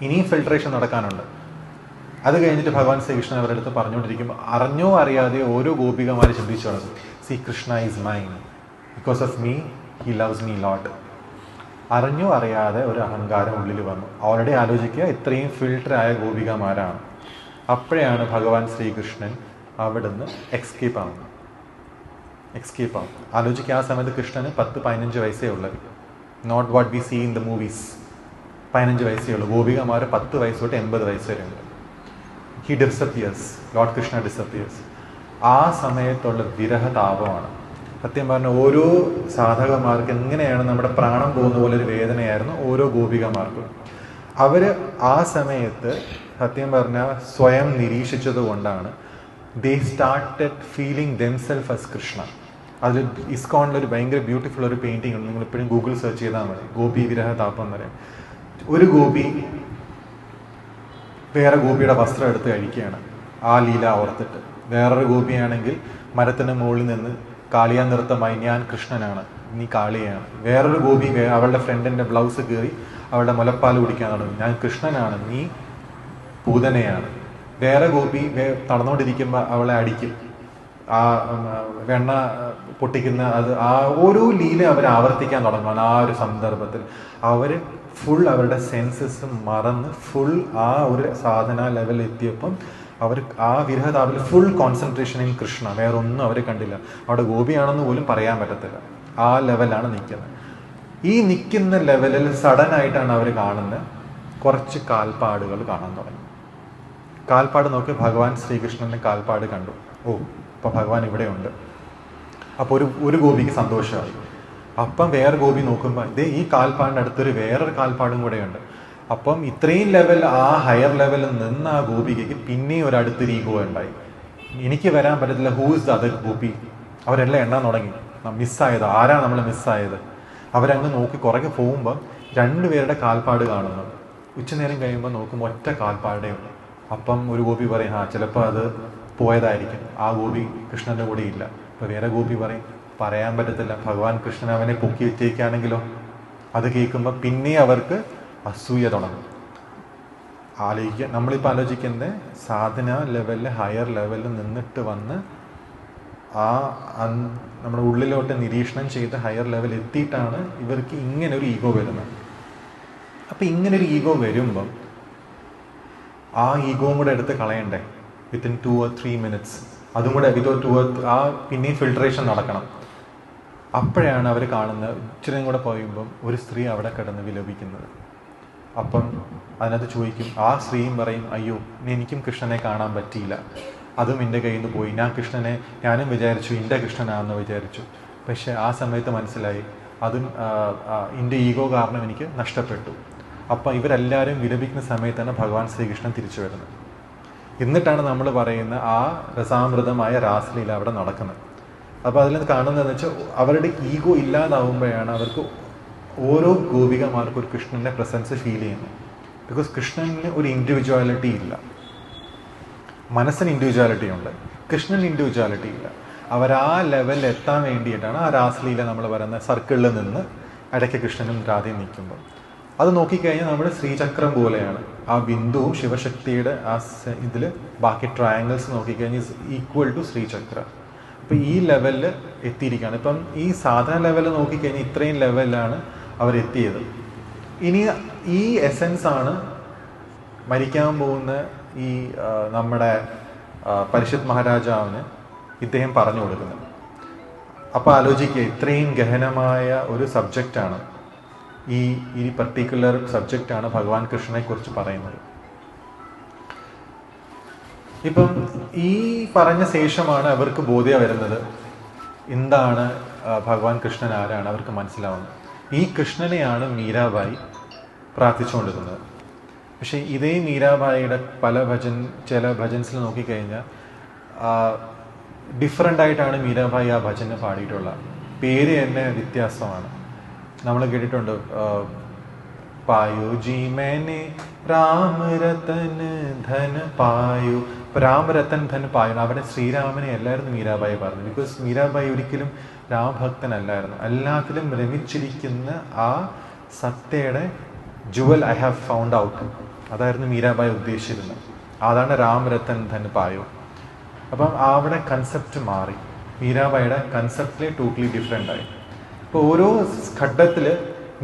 ഇനിയും ഫിൽട്രേഷൻ നടക്കാനുണ്ട്. അത് കഴിഞ്ഞിട്ട് ഭഗവാൻ ശ്രീകൃഷ്ണൻ അവരുടെ അടുത്ത് പറഞ്ഞുകൊണ്ടിരിക്കുമ്പോൾ അറിഞ്ഞോ അറിയാതെയോ ഓരോ ഗോപികമാർ ചിന്തിച്ചു തുടങ്ങും, C Krishna is mine, because of me he loves me ലോട്ട്. അറിഞ്ഞോ അറിയാതെ ഒരു അഹങ്കാരം ഉള്ളിൽ വന്നു. ഓൾറെഡി ആലോചിക്കുക, ഇത്രയും ഫിൽട്ടറായ ഗോപികമാരാണ്. അപ്പോഴാണ് ഭഗവാൻ ശ്രീകൃഷ്ണൻ അവിടുന്ന് എസ്കേപ്പ് ആവുന്നത്. ആലോചിക്കുക, ആ സമയത്ത് കൃഷ്ണന് 10-15 വയസ്സേ ഉള്ളത്. Not what we see in the movies. 15 വയസ്സേ ഉള്ളൂ. ഗോപികമാർ 10 വയസ്സ് തൊട്ട് 80 വയസ്സ് വരെ ഉണ്ട്. He disappears, Lord Krishna disappears. ആ സമയത്തുള്ള വിരഹതാപമാണ് സത്യം പറഞ്ഞ ഓരോ സാധകന്മാർക്ക് എങ്ങനെയാണ് നമ്മുടെ പ്രാണം പോകുന്ന പോലെ ഒരു വേദനയായിരുന്നു ഓരോ ഗോപികമാർക്കും. അവർ ആ സമയത്ത് സത്യം പറഞ്ഞാൽ സ്വയം നിരീക്ഷിച്ചത് കൊണ്ടാണ് they started feeling themselves as Krishna. അതിൽ ഇസ്കോണിലൊരു ഭയങ്കര ബ്യൂട്ടിഫുൾ ഒരു പെയിൻറ്റിംഗ് ഉണ്ട്, നിങ്ങൾ എപ്പോഴും ഗൂഗിൾ സെർച്ച് ചെയ്താൽ മതി, ഗോപി വിരഹ താപം എന്ന് പറയും. ഒരു ഗോപി വേറെ ഗോപിയുടെ വസ്ത്രം എടുത്ത് കഴിക്കുകയാണ് ആ ലീല ഓർത്തിട്ട്. വേറൊരു ഗോപിയാണെങ്കിൽ മരത്തിന് മുകളിൽ നിന്ന് കാളിയാ നൃത്തമായി ഞാൻ കൃഷ്ണനാണ് നീ കാളിയാണ്. വേറൊരു ഗോപി അവളുടെ ഫ്രണ്ടിൻ്റെ ബ്ലൗസ് കീറി അവളുടെ മുലപ്പാൽ കുടിക്കാൻ തുടങ്ങി, ഞാൻ കൃഷ്ണനാണ് നീ പൂതനയാണ്. വേറെ ഗോപി നടന്നുകൊണ്ടിരിക്കുമ്പോൾ അവളെ അടിക്കും, ആ വെണ്ണ പൊട്ടിക്കുന്ന അത് ആ ഓരോ ലീല അവർ ആവർത്തിക്കാൻ തുടങ്ങുകയാണ്. ആ ഒരു സന്ദർഭത്തിൽ അവർ ഫുൾ അവരുടെ സെൻസസ് മറന്ന് ഫുൾ ആ ഒരു സാധന ലെവലിൽ എത്തിയപ്പം അവർ ആ വിരഹതാപിൽ ഫുൾ കോൺസെൻട്രേഷൻ ഇൻ കൃഷ്ണ, വേറെ ഒന്നും അവർ കണ്ടില്ല. അവിടെ ഗോപിയാണെന്ന് പോലും പറയാൻ പറ്റത്തില്ല, ആ ലെവലാണ് നിൽക്കുന്നത്. ഈ നിൽക്കുന്ന ലെവലിൽ സഡൻ ആയിട്ടാണ് അവർ കാണുന്നത് കുറച്ച് കാൽപ്പാടുകൾ കാണാൻ തുടങ്ങി. കാൽപ്പാട് നോക്കി ഭഗവാൻ ശ്രീകൃഷ്ണൻ്റെ കാൽപ്പാട് കണ്ടു. ഓ, അപ്പോൾ ഭഗവാൻ ഇവിടെ ഉണ്ട്. അപ്പോൾ ഒരു ഗോപിക്ക് സന്തോഷമായി. അപ്പം വേറെ ഗോപി നോക്കുമ്പോൾ ഇതേ ഈ കാൽപ്പാടിൻ്റെ അടുത്തൊരു വേറൊരു കാൽപ്പാടും കൂടെയുണ്ട്. അപ്പം ഇത്രയും ലെവൽ ആ ഹയർ ലെവലിൽ നിന്ന് ആ ഗോപികയ്ക്ക് പിന്നെയും ഒരു അടുത്തൊരു ഈഗോ ഉണ്ടായി. എനിക്ക് വരാൻ പറ്റത്തില്ല, who is the other Gopi. അവരെല്ലാം എണ്ണാൻ തുടങ്ങി, മിസ്സായത് ആരാ നമ്മൾ മിസ്സായത്. അവരങ്ങ് നോക്കി കുറേ പോകുമ്പം 2 പേരുടെ കാൽപ്പാട് കാണുന്നു. ഉച്ചനേരം കഴിയുമ്പോൾ നോക്കുമ്പോൾ ഒറ്റ കാൽപ്പാടേ ഉള്ളൂ. അപ്പം ഒരു ഗോപി പറയും, ചിലപ്പോൾ അത് പോയതായിരിക്കും, ആ ഗോപി കൃഷ്ണൻ്റെ കൂടെ ഇല്ല. അപ്പോൾ വേറെ ഗോപി പറയും, പറയാൻ പറ്റത്തില്ല, ഭഗവാൻ കൃഷ്ണൻ അവനെ പൊക്കി വെച്ചേക്കാണെങ്കിലോ. അത് കേൾക്കുമ്പോൾ പിന്നെ അവർക്ക് അസൂയ തുടങ്ങും. നമ്മളിപ്പോൾ ആലോചിക്കുന്നത് സാധന ലെവലിൽ ഹയർ ലെവലിൽ നിന്നിട്ട് വന്ന് ആ നമ്മുടെ ഉള്ളിലോട്ട് നിരീക്ഷണം ചെയ്ത് ഹയർ ലെവൽ എത്തിയിട്ടാണ് ഇവർക്ക് ഇങ്ങനൊരു ഈഗോ വരുന്നത്. അപ്പം ഇങ്ങനൊരു ഈഗോ വരുമ്പം ആ ഈഗോയും കൂടെ എടുത്ത് കളയണ്ടേ വിത്തിൻ 2 or 3 minutes. അതും കൂടെ ആ പിന്നെയും ഫിൽട്രേഷൻ നടക്കണം. അപ്പോഴാണ് അവർ കാണുന്നത്, ഇച്ചിരിയും കൂടെ പോയുമ്പം ഒരു സ്ത്രീ അവിടെ കിടന്ന് വിലപിക്കുന്നത്. അപ്പം അതിനകത്ത് ചോദിക്കും, ആ സ്ത്രീയും പറയും, അയ്യോ എനിക്കും കൃഷ്ണനെ കാണാൻ പറ്റിയില്ല, അതും എൻ്റെ കയ്യിൽ നിന്ന് പോയി, ഞാനും വിചാരിച്ചു എൻ്റെ കൃഷ്ണനാണെന്ന് വിചാരിച്ചു, പക്ഷെ ആ സമയത്ത് മനസ്സിലായി അതും എൻ്റെ ഈഗോ കാരണം എനിക്ക് നഷ്ടപ്പെട്ടു. അപ്പം ഇവരെല്ലാവരും വിലപിക്കുന്ന സമയത്താണ് ഭഗവാൻ ശ്രീകൃഷ്ണൻ തിരിച്ചു വരുന്നത്. എന്നിട്ടാണ് നമ്മൾ പറയുന്ന ആ രസാമൃതമായ രാസലീല അവിടെ നടക്കുന്നത്. അപ്പോൾ അതിൽ നിന്ന് കാണുന്നതെന്ന് വെച്ചാൽ അവരുടെ ഈഗോ ഇല്ലാതാവുമ്പോഴാണ് അവർക്ക് ഓരോ ഗോപികമാർക്കും ഒരു കൃഷ്ണൻ്റെ പ്രസൻസ് ഫീൽ ചെയ്യുന്നത്. ബിക്കോസ് കൃഷ്ണന് ഒരു ഇൻഡിവിജ്വാലിറ്റി ഇല്ല, മനസ്സിന് ഇൻഡിവിജ്വാലിറ്റി ഉണ്ട്, കൃഷ്ണന് ഇൻഡിവിജ്വാലിറ്റി ഇല്ല. അവർ ആ ലെവലിൽ എത്താൻ വേണ്ടിയിട്ടാണ് ആ രാസലീല നമ്മൾ പറയുന്ന സർക്കിളിൽ നിന്ന് ഇടയ്ക്ക് കൃഷ്ണനും രാധയും നിൽക്കുമ്പോൾ. അത് നോക്കിക്കഴിഞ്ഞാൽ നമ്മുടെ ശ്രീചക്രം പോലെയാണ്. ആ ബിന്ദുവും ശിവശക്തിയുടെ ആ ഇതിൽ ബാക്കി ട്രയാങ്കിൾസ് നോക്കിക്കഴിഞ്ഞാൽ ഈക്വൽ ടു ശ്രീചക്ര. അപ്പം ഈ ലെവലിൽ എത്തിയിരിക്കുകയാണ്. ഇപ്പം ഈ സാധന ലെവലിൽ നോക്കിക്കഴിഞ്ഞാൽ ഇത്രയും ലെവലിലാണ് അവരെത്തിയത്. ഇനി ഈ എസൻസ് ആണ് മരിക്കാൻ പോകുന്ന ഈ നമ്മുടെ പരിഷത്ത് മഹാരാജാവിന് ഇദ്ദേഹം പറഞ്ഞു കൊടുക്കുന്നത്. അപ്പോൾ ആലോചിക്കുക, ഇത്രയും ഗഹനമായ ഒരു സബ്ജക്റ്റാണ് ഈ പർട്ടിക്കുലർ സബ്ജക്റ്റാണ് ഭഗവാൻ കൃഷ്ണനെക്കുറിച്ച് പറയുന്നത്. ഇപ്പം ഈ പറഞ്ഞ ശേഷമാണ് അവർക്ക് ബോധ്യം വരുന്നത് എന്താണ് ഭഗവാൻ കൃഷ്ണൻ ആരാണ് അവർക്ക് മനസ്സിലാവുന്നത്. ഈ കൃഷ്ണനെയാണ് മീരാബായി പ്രാർത്ഥിച്ചുകൊണ്ടിരുന്നത്. പക്ഷേ ഇതേ മീരാബായിയുടെ ചില ഭജൻസിൽ നോക്കിക്കഴിഞ്ഞാൽ ഡിഫറെൻ്റ് ആയിട്ടാണ് മീരാബായി ആ ഭജനെ പാടിയിട്ടുള്ളത്. പേര് തന്നെ വ്യത്യാസമാണ്. നമ്മൾ കേട്ടിട്ടുണ്ട് पायो जी मैंने राम रतन धन पायो. ഇപ്പൊ രാമരത്തൻ ധൻ പായോ, അവിടെ ശ്രീരാമനെ അല്ലായിരുന്നു മീരാബായി പറഞ്ഞു. ബിക്കോസ് മീരാബായി ഒരിക്കലും രാമഭക്തനല്ലായിരുന്നു. എല്ലാത്തിലും രമിച്ചിരിക്കുന്ന ആ സത്യയുടെ jewel I have found out, അതായിരുന്നു മീരാബായി ഉദ്ദേശിച്ചിരുന്നത്. അതാണ് രാമരത്തൻ ധൻ പായോ. അപ്പം അവിടെ കൺസെപ്റ്റ് മാറി, മീരാബായിയുടെ കൺസെപ്റ്റിലെ ടോട്ടലി ഡിഫറെൻ്റ് ആയി. ഇപ്പോൾ ഓരോ ഘട്ടത്തിൽ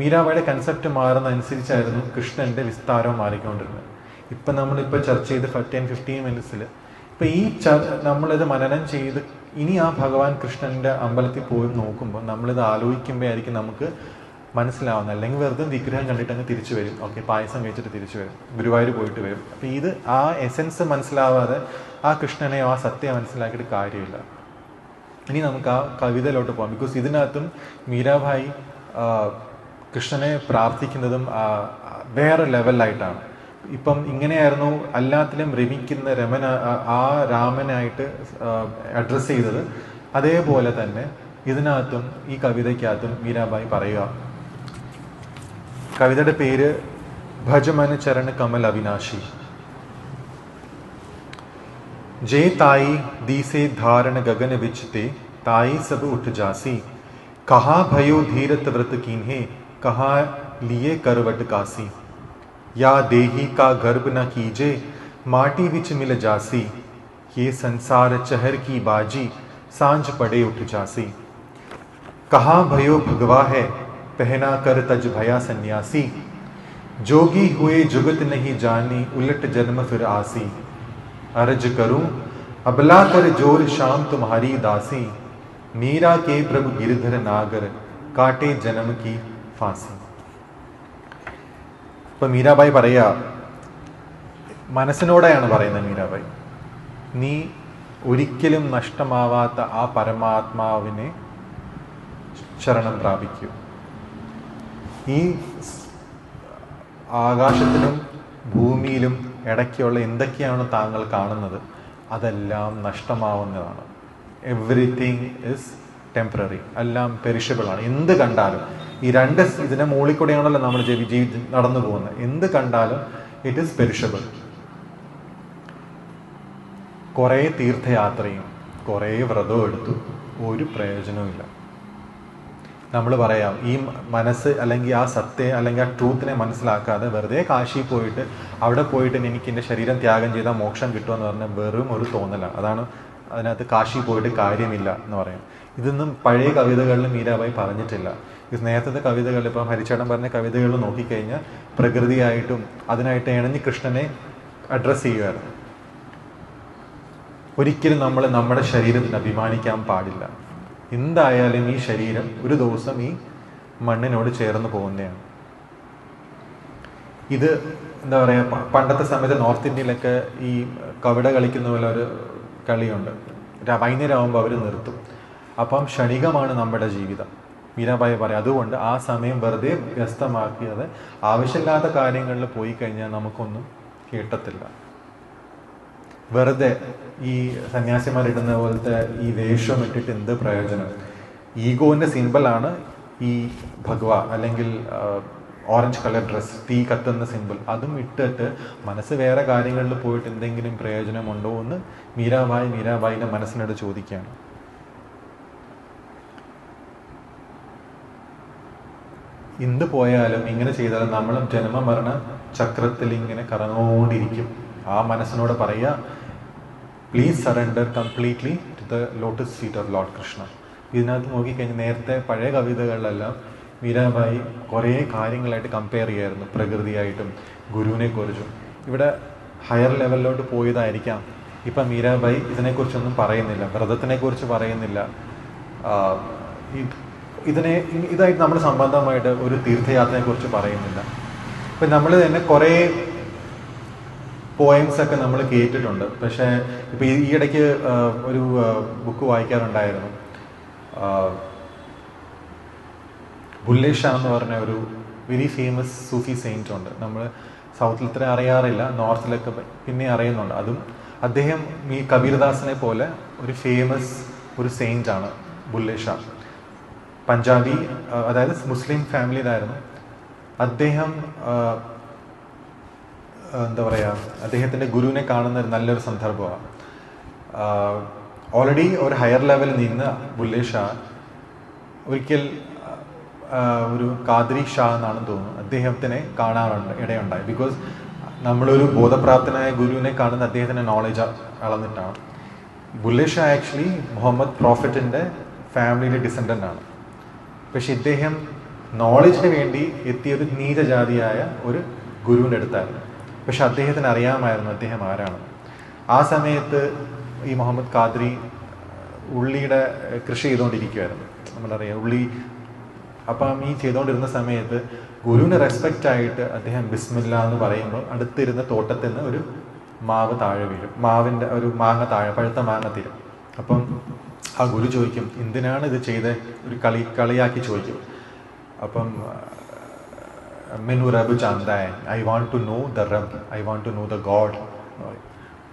മീരാബായിയുടെ കൺസെപ്റ്റ് മാറുന്നതനുസരിച്ചായിരുന്നു കൃഷ്ണൻ്റെ വിസ്താരവും മാറിക്കൊണ്ടിരുന്നത്. ഇപ്പം നമ്മളിപ്പോൾ ചർച്ച ചെയ്ത് 10-15 മിനിറ്റ്സിൽ ഇപ്പം ഈ നമ്മളിത് മനനം ചെയ്ത് ഇനി ആ ഭഗവാൻ കൃഷ്ണൻ്റെ അമ്പലത്തിൽ പോയി നോക്കുമ്പോൾ നമ്മളിത് ആലോചിക്കുമ്പോഴായിരിക്കും നമുക്ക് മനസ്സിലാവുന്നത്. അല്ലെങ്കിൽ വെറുതെ വിഗ്രഹം കണ്ടിട്ട് അങ്ങ് തിരിച്ചു വരും, ഓക്കെ പായസം കഴിച്ചിട്ട് തിരിച്ചു വരും, ഗുരുവായൂർ പോയിട്ട് വരും. അപ്പം ഇത് ആ എസെൻസ് മനസ്സിലാവാതെ ആ കൃഷ്ണനെയോ ആ സത്യം മനസ്സിലാക്കിയിട്ട് കാര്യമില്ല. ഇനി നമുക്ക് ആ കവിതയിലോട്ട് പോകാം. ബിക്കോസ് ഇതിനകത്തും മീരാഭായി കൃഷ്ണനെ പ്രാർത്ഥിക്കുന്നതും വേറെ ലെവലിലായിട്ടാണ്. ഇപ്പം ഇങ്ങനെയായിരുന്നു എല്ലാത്തിലും രമിക്കുന്ന രമന ആ രാമനായിട്ട് അഡ്രസ്സ് ചെയ്തത്. അതേപോലെ തന്നെ ഇതിനകത്തും ഈ കവിതയ്ക്കകത്തും മീരാഭായി പറയുക. കവിതയുടെ പേര് ഭജമന ചരണ കമൽ അവിനാശി. जे ताई दीसे धारण गगन विच ते ताई सब उठ जासी. कहा भयो धीरत व्रत कीन्हे कहा लिए करवट कासी. या देही का गर्भ न कीजे माटी विच मिल जासी. ये संसार चहर की बाजी सांझ पड़े उठ जासी. कहा भयो भगवा है पहना कर तज भया सन्यासी. जोगी हुए जुगत नहीं जानी उलट जन्म फिर आसी. अर्ज करूं अबला कर जोर शाम तुम्हारी दासी. मीरा के प्रभु गिरधर नागर काटे जन्म की फांसी. ഇപ്പൊ മീരാബായി പറയാ, മനസ്സിനോടെയാണ് പറയുന്നത് മീരാബായി, നീ ഒരിക്കലും നഷ്ടമാവാത്ത ആ പരമാത്മാവിനെ ശരണം പ്രാപിക്കൂ. ഈ ആകാശത്തിലും ഭൂമിയിലും ഇടയ്ക്കുള്ള എന്തൊക്കെയാണ് താങ്കൾ കാണുന്നത് അതെല്ലാം നഷ്ടമാവുന്നതാണ്. എവറിത്തിങ് ഇസ് ടെമ്പററി, എല്ലാം പെരിഷബിൾ ആണ്. എന്ത് കണ്ടാലും ഈ രണ്ട് ഇതിനെ മുകളിൽ കൂടെയാണല്ലോ നമ്മൾ നടന്നു പോകുന്നത്. എന്ത് കണ്ടാലും ഇറ്റ് ഈസ് പെരിഷബിൾ. കുറേ തീർത്ഥയാത്രയും കുറേ വ്രതവും എടുത്തു, ഒരു പ്രയോജനവുമില്ല. നമ്മൾ പറയാം ഈ മനസ്സ് അല്ലെങ്കിൽ ആ സത്യം അല്ലെങ്കിൽ ആ ട്രൂത്തിനെ മനസ്സിലാക്കാതെ വെറുതെ കാശി പോയിട്ട് അവിടെ പോയിട്ട് എനിക്ക് എൻ്റെ ശരീരം ത്യാഗം ചെയ്താൽ മോക്ഷം കിട്ടുമെന്ന് പറഞ്ഞാൽ വെറും ഒരു തോന്നലാണ്. അതാണ് അതിനകത്ത് കാശി പോയിട്ട് കാര്യമില്ല എന്ന് പറയും. ഇതൊന്നും പഴയ കവിതകളിൽ മീരാബായി പറഞ്ഞിട്ടില്ല. ഈ നേരത്തെ കവിതകളിൽ ഇപ്പം ഹരിച്ചേട്ടൻ പറഞ്ഞ കവിതകളിൽ നോക്കിക്കഴിഞ്ഞാൽ പ്രകൃതിയായിട്ടും അതിനായിട്ട് ഇണഞ്ഞ് കൃഷ്ണനെ അഡ്രസ്സ് ചെയ്യുമായിരുന്നു. ഒരിക്കലും നമ്മൾ നമ്മുടെ ശരീരത്തിന് അഭിമാനിക്കാൻ പാടില്ല. എന്തായാലും ഈ ശരീരം ഒരു ദിവസം ഈ മണ്ണിനോട് ചേർന്ന് പോകുന്നതാണ്. ഇത് എന്താ പറയുക, പണ്ടത്തെ സമയത്ത് നോർത്ത് ഇന്ത്യയിലൊക്കെ ഈ കവിട കളിക്കുന്ന പോലെ ഒരു കളിയുണ്ട്. വൈകുന്നേരം ആകുമ്പോൾ അവർ നിർത്തും. അപ്പം ക്ഷണികമാണ് നമ്മുടെ ജീവിതം, മീരാബായി പറയും. അതുകൊണ്ട് ആ സമയം വെറുതെ വ്യസ്തമാക്കിയത് ആവശ്യമില്ലാത്ത കാര്യങ്ങളിൽ പോയി കഴിഞ്ഞാൽ നമുക്കൊന്നും കിട്ടത്തില്ല. വെറുതെ ഈ സന്യാസിമാരിടുന്ന പോലത്തെ ഈ വേഷം ഇട്ടിട്ട് എന്ത് പ്രയോജനം? ഈഗോന്റെ സിമ്പിളാണ് ഈ ഭഗവ അല്ലെങ്കിൽ ഓറഞ്ച് കളർ ഡ്രസ്സ്, തീ കത്തുന്ന സിമ്പിൾ. അതും ഇട്ടിട്ട് മനസ്സ് വേറെ കാര്യങ്ങളിൽ പോയിട്ട് എന്തെങ്കിലും പ്രയോജനമുണ്ടോ എന്ന് മീരാബായിന്റെ മനസ്സിനോട് ചോദിക്കുകയാണ്. എന്ത് പോയാലും ഇങ്ങനെ ചെയ്താലും നമ്മളും ജന്മമരണ ചക്രത്തിൽ ഇങ്ങനെ കറങ്ങുകൊണ്ടിരിക്കും. ആ മനസ്സിനോട് പറയുക, please surrender completely to the lotus feet of Lord Krishna. ഇതിനകത്ത് നോക്കിക്കഴിഞ്ഞാൽ നേരത്തെ പഴയ കവിതകളിലെല്ലാം മീരാബായി കുറേ കാര്യങ്ങളായിട്ട് കമ്പയർ ചെയ്യായിരുന്നു, പ്രകൃതിയായിട്ടും ഗുരുവിനെ കുറിച്ചും. ഇവിടെ ഹയർ ലെവലിലോട്ട് പോയതായിരിക്കാം. ഇപ്പം മീരാബായി ഇതിനെക്കുറിച്ചൊന്നും പറയുന്നില്ല, വ്രതത്തിനെ കുറിച്ച് പറയുന്നില്ല. ഇതായിട്ട് നമ്മൾ സംബന്ധമായിട്ട് ഒരു തീർത്ഥയാത്രയെ കുറിച്ച് പറയുന്നില്ല. ഇപ്പം നമ്മൾ തന്നെ കുറേ പോയംസ് ഒക്കെ നമ്മൾ കേട്ടിട്ടുണ്ട്. പക്ഷേ ഇപ്പം ഈ ഇടയ്ക്ക് ഒരു ബുക്ക് വായിക്കാറുണ്ടായിരുന്നു. ബുല്ലേ ഷാ എന്ന് പറഞ്ഞ ഒരു വെരി ഫേമസ് സൂഫി സെയിൻറ്റ് ഉണ്ട്. നമ്മൾ സൗത്തിൽ ഇത്ര അറിയാറില്ല, നോർത്തിലൊക്കെ പിന്നെ അറിയുന്നുണ്ട്. അതും അദ്ദേഹം ഈ കബീർദാസിനെ പോലെ ഒരു ഫേമസ് ഒരു സെയിൻ്റ് ആണ് ബുല്ലേ ഷാ. പഞ്ചാബി, അതായത് മുസ്ലിം ഫാമിലിയിലായിരുന്നു. അദ്ദേഹം എന്താ പറയുക, അദ്ദേഹത്തിൻ്റെ ഗുരുവിനെ കാണുന്ന ഒരു നല്ലൊരു സന്ദർഭമാണ്. ഓൾറെഡി ഒരു ഹയർ ലെവലിൽ നിന്ന് ബുല്ലേ ഷാ ഒരിക്കൽ ഒരു ഖാദ്രി ഷാ എന്നാണെന്ന് തോന്നുന്നു അദ്ദേഹത്തിനെ കാണാറുണ്ട് ഇടയുണ്ടായി. ബിക്കോസ് നമ്മളൊരു ബോധപ്രാപ്തനായ ഗുരുവിനെ കാണുന്ന അദ്ദേഹത്തിൻ്റെ നോളജ് അളന്നിട്ടാണ്. ബുല്ലേ ഷാ ആക്ച്വലി മുഹമ്മദ് പ്രോഫറ്റിൻ്റെ ഫാമിലിയുടെ ഡിസെൻഡൻ്റ് ആണ്. പക്ഷെ ഇദ്ദേഹം നോളജിന് വേണ്ടി എത്തിയൊരു നീചജാതിയായ ഒരു ഗുരുവിൻ്റെ അടുത്തായിരുന്നു. പക്ഷെ അദ്ദേഹത്തിന് അറിയാമായിരുന്നു അദ്ദേഹം ആരാണ്. ആ സമയത്ത് ഈ മുഹമ്മദ് ഖാദ്രി ഉള്ളിയുടെ കൃഷി ചെയ്തുകൊണ്ടിരിക്കുമായിരുന്നു. നമ്മളറിയാം ഉള്ളി. അപ്പം ഈ ചെയ്തുകൊണ്ടിരുന്ന സമയത്ത് ഗുരുവിന് റെസ്പെക്റ്റ് ആയിട്ട് അദ്ദേഹം ബിസ്മില്ല എന്ന് പറയുമ്പോൾ അടുത്തിരുന്ന തോട്ടത്തിൽ നിന്ന് ഒരു മാവ് താഴെ വീഴും. മാവിൻ്റെ ഒരു മാങ്ങ താഴെ, പഴുത്ത മാങ്ങ തീരും. അപ്പം ആ ഗുരു ചോദിക്കും, എന്തിനാണ് ഇത് ചെയ്ത്, ഒരു കളിയാക്കി ചോദിക്കും. അപ്പം മെനു റബ് ചാന്തായ, I want to know the Rab, I want to know the God എന്ന് പറയും.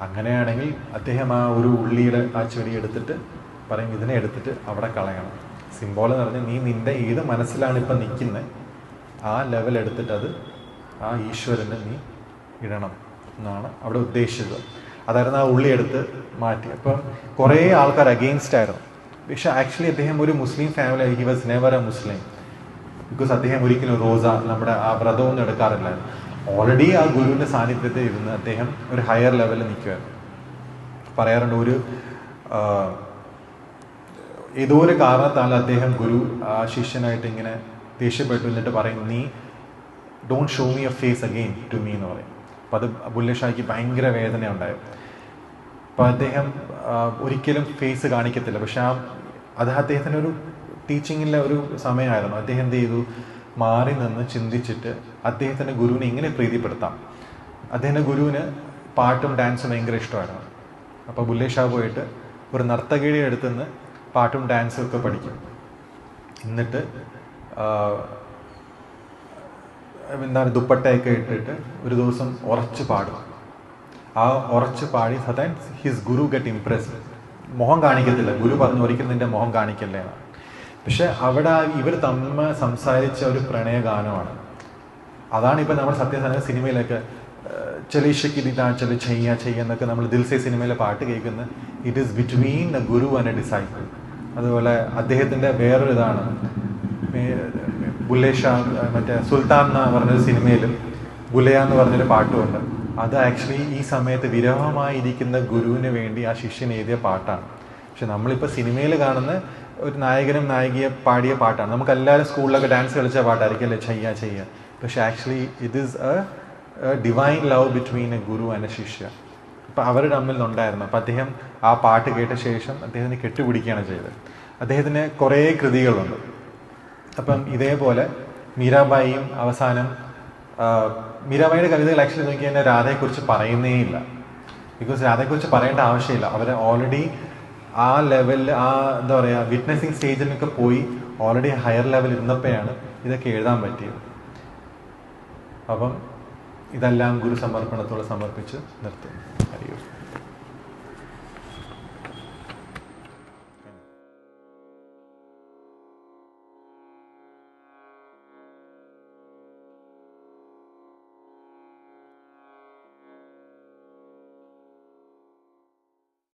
അങ്ങനെയാണെങ്കിൽ അദ്ദേഹം ആ ഒരു ഉള്ളിയുടെ ആ ചെടി എടുത്തിട്ട് പറയും, ഇതിനെ എടുത്തിട്ട് അവിടെ കളയണം. സിംബോൾ എന്ന് പറഞ്ഞാൽ നീ നിൻ്റെ ഏത് മനസ്സിലാണ് ഇപ്പം നിൽക്കുന്നത് ആ ലെവൽ എടുത്തിട്ട് അത് ആ ഈശ്വരന് നീ ഇടണം എന്നാണ് അവിടെ ഉദ്ദേശിച്ചത്. അതായിരുന്നു ആ ഉള്ളി എടുത്ത് മാറ്റി. അപ്പം കുറേ ആൾക്കാർ അഗെയിൻസ്റ്റ് ആയിരുന്നു. പക്ഷെ ആക്ച്വലി അദ്ദേഹം ഒരു മുസ്ലിം family, he was never a Muslim. Because അദ്ദേഹം ഒരിക്കലും റോസ നമ്മുടെ ആ വ്രതമൊന്നും എടുക്കാറില്ലായിരുന്നു. ഓൾറെഡി ആ ഗുരുവിൻ്റെ സാന്നിധ്യത്തിൽ ഇരുന്ന് അദ്ദേഹം ഒരു ഹയർ ലെവലിൽ നിൽക്കുമായിരുന്നു. പറയാറുണ്ട് ഒരു ഏതോ ഒരു കാരണത്താൽ അദ്ദേഹം ഗുരു ആ ശിഷ്യനായിട്ട് ഇങ്ങനെ ദേഷ്യപ്പെട്ടു എന്നിട്ട് പറയും, നീ don't show me a face again to me എന്ന് പറയും. അപ്പം അത് ബുല്ലേ ഷായ്ക്ക് ഭയങ്കര വേദന ഉണ്ടായത്. അപ്പം അദ്ദേഹം ഒരിക്കലും ഫേസ് കാണിക്കത്തില്ല. പക്ഷെ അത് അദ്ദേഹത്തിൻ്റെ ഒരു ടീച്ചിങ്ങിലെ ഒരു സമയമായിരുന്നു. അദ്ദേഹം എന്ത് ചെയ്തു, മാറി നിന്ന് ചിന്തിച്ചിട്ട് അദ്ദേഹത്തിൻ്റെ ഗുരുവിനെ എങ്ങനെ പ്രീതിപ്പെടുത്താം. അദ്ദേഹത്തിൻ്റെ ഗുരുവിന് പാട്ടും ഡാൻസും ഭയങ്കര ഇഷ്ടമായിരുന്നു. അപ്പോൾ ബുല്ലേ ഷാ പോയിട്ട് ഒരു നർത്തകിയുടെ അടുത്തുനിന്ന് പാട്ടും ഡാൻസും ഒക്കെ പഠിക്കും. എന്നിട്ട് എന്താണ് ദുപ്പട്ടയൊക്കെ ഇട്ടിട്ട് ഒരു ദിവസം ഉറച്ച് പാടും. ആ ഉറച്ച് പാടി സദാൻ ഹിസ് ഗുരു ഗെറ്റ് ഇംപ്രസ്ഡ്. മുഖം കാണിക്കത്തില്ല. ഗുരു പറഞ്ഞു ഒരിക്കലും നിൻ്റെ മുഖം കാണിക്കല്ലേ എന്നാണ്. പക്ഷെ അവിടെ ഇവർ തമ്മിൽ സംസാരിച്ച ഒരു പ്രണയഗാനമാണ്. അതാണ് ഇപ്പം നമ്മൾ സത്യസന്ധ സിനിമയിലൊക്കെ ചലിഷയ്ക്ക് ഇതാ ചലി എന്നൊക്കെ നമ്മൾ ദിൽസെ സിനിമയിലെ പാട്ട് കേൾക്കുന്നത്. It is between A Guru and A disciple. അതുപോലെ അദ്ദേഹത്തിൻ്റെ വേറൊരു ഇതാണ് ബുല്ലേ ഷാ, മറ്റേ സുൽത്താൻ എന്ന് പറഞ്ഞൊരു സിനിമയിലും ബുലയ എന്ന് പറഞ്ഞൊരു പാട്ടുമുണ്ട്. അത് ആക്ച്വലി ഈ സമയത്ത് വിരഹമായിരിക്കുന്ന ഗുരുവിന് വേണ്ടി ആ ശിഷ്യൻ എഴുതിയ പാട്ടാണ്. പക്ഷെ നമ്മളിപ്പോൾ സിനിമയിൽ കാണുന്ന ഒരു നായകനും നായികയെ പാടിയ പാട്ടാണ്. നമുക്കെല്ലാവരും സ്കൂളിലൊക്കെ ഡാൻസ് കളിച്ച പാട്ടായിരിക്കും അല്ലേ ചെയ്യുക. പക്ഷെ actually it is A divine love between A Guru and A ശിഷ്യ. അപ്പം അവർ തമ്മിൽ ഉണ്ടായിരുന്നു. അപ്പം അദ്ദേഹം ആ പാട്ട് കേട്ട ശേഷം അദ്ദേഹത്തിന് കെട്ടുപിടിക്കുകയാണ് ചെയ്തത്. അദ്ദേഹത്തിന് കുറേ കൃതികളുണ്ട്. അപ്പം ഇതേപോലെ മീരാബായിയും അവസാനം മീരാബായിയുടെ കവിതകൾ ആക്ച്വലി നോക്കി കഴിഞ്ഞാൽ രാധയെക്കുറിച്ച് പറയുന്നേ ഇല്ല. ബിക്കോസ് രാധയെക്കുറിച്ച് പറയേണ്ട ആവശ്യമില്ല. അവർ ഓൾറെഡി ആ ലെവലിൽ ആ എന്താ പറയുക വിറ്റ്നസിങ് സ്റ്റേജിലൊക്കെ പോയി ഓൾറെഡി ഹയർ ലെവലിൽ ഇരുന്നപ്പോഴാണ് ഇതൊക്കെ എഴുതാൻ പറ്റിയത്. അപ്പം ഇതെല്ലാം ഗുരു സമർപ്പണത്തോടെ സമർപ്പിച്ച് നിർത്തുന്നു. ഹരിയോ.